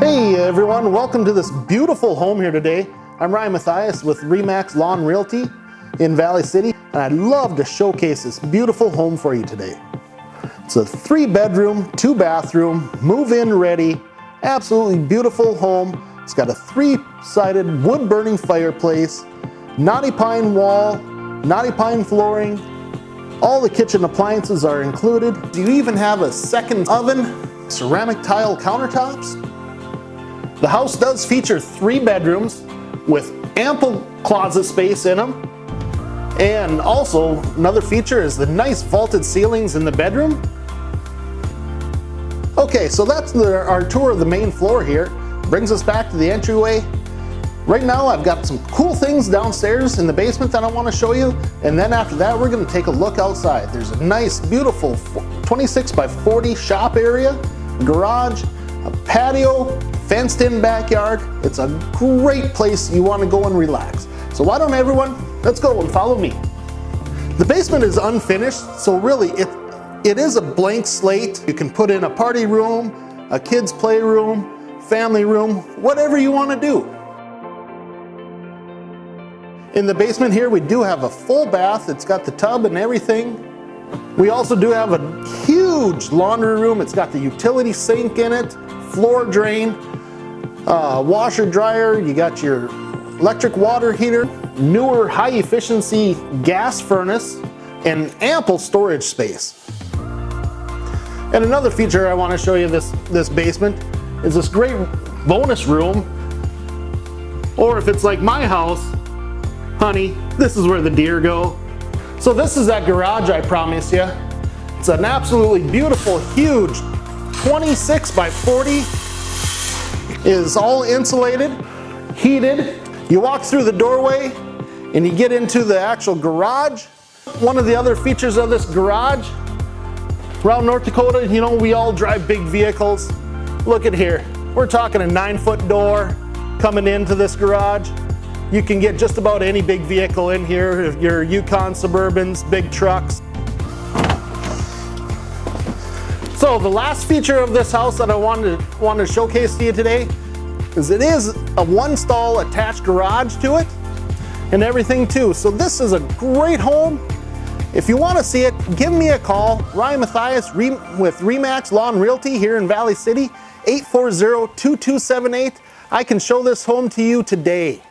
Hey everyone, welcome to this beautiful home here today. I'm Mathias with Remax Lawn Realty in Valley City, and I'd love to showcase this beautiful home for you today. It's a 3-bedroom, 2-bathroom, move-in ready, absolutely beautiful home. It's got a 3-sided wood-burning fireplace, knotty pine wall, knotty pine flooring. All the kitchen appliances are included. You even have a second oven, ceramic tile countertops. The house does feature 3 bedrooms with ample closet space in them. And also, another feature is the nice vaulted ceilings in the bedroom. Okay, so that's our tour of the main floor here. Brings us back to the entryway. Right now, I've got some cool things downstairs in the basement that I want to show you. And then after that, we're going to take a look outside. There's a nice, beautiful 26 by 40 shop area, garage, a patio, fenced-in backyard. It's a great place you want to go and relax. So why don't everyone, let's go and follow me. The basement is unfinished, so really it is a blank slate. You can put in a party room, a kid's playroom, family room, whatever you want to do. In the basement here, we do have a full bath. It's got the tub and everything. We also do have a huge laundry room. It's got the utility sink in it, floor drain, washer dryer. You got your electric water heater, newer high efficiency gas furnace, and ample storage space. And another feature I want to show you this basement is this great bonus room. Or if it's like my house, honey, this is where the deer go. So this is that garage I promised you. It's an absolutely beautiful, huge 26 by 40. Is all insulated, heated. You walk through the doorway and you get into the actual garage. One of the other features of this garage, around North Dakota, you know, we all drive big vehicles. Look at here. We're talking a 9-foot door coming into this garage. You can get just about any big vehicle in here, your Yukon Suburbans, big trucks. So the last feature of this house that I wanted to showcase to you today is it is a 1-stall attached garage to it and everything too. So this is a great home. If you want to see it, give me a call. Mathias with Remax Lawn Realty here in Valley City, 840-2278. I can show this home to you today.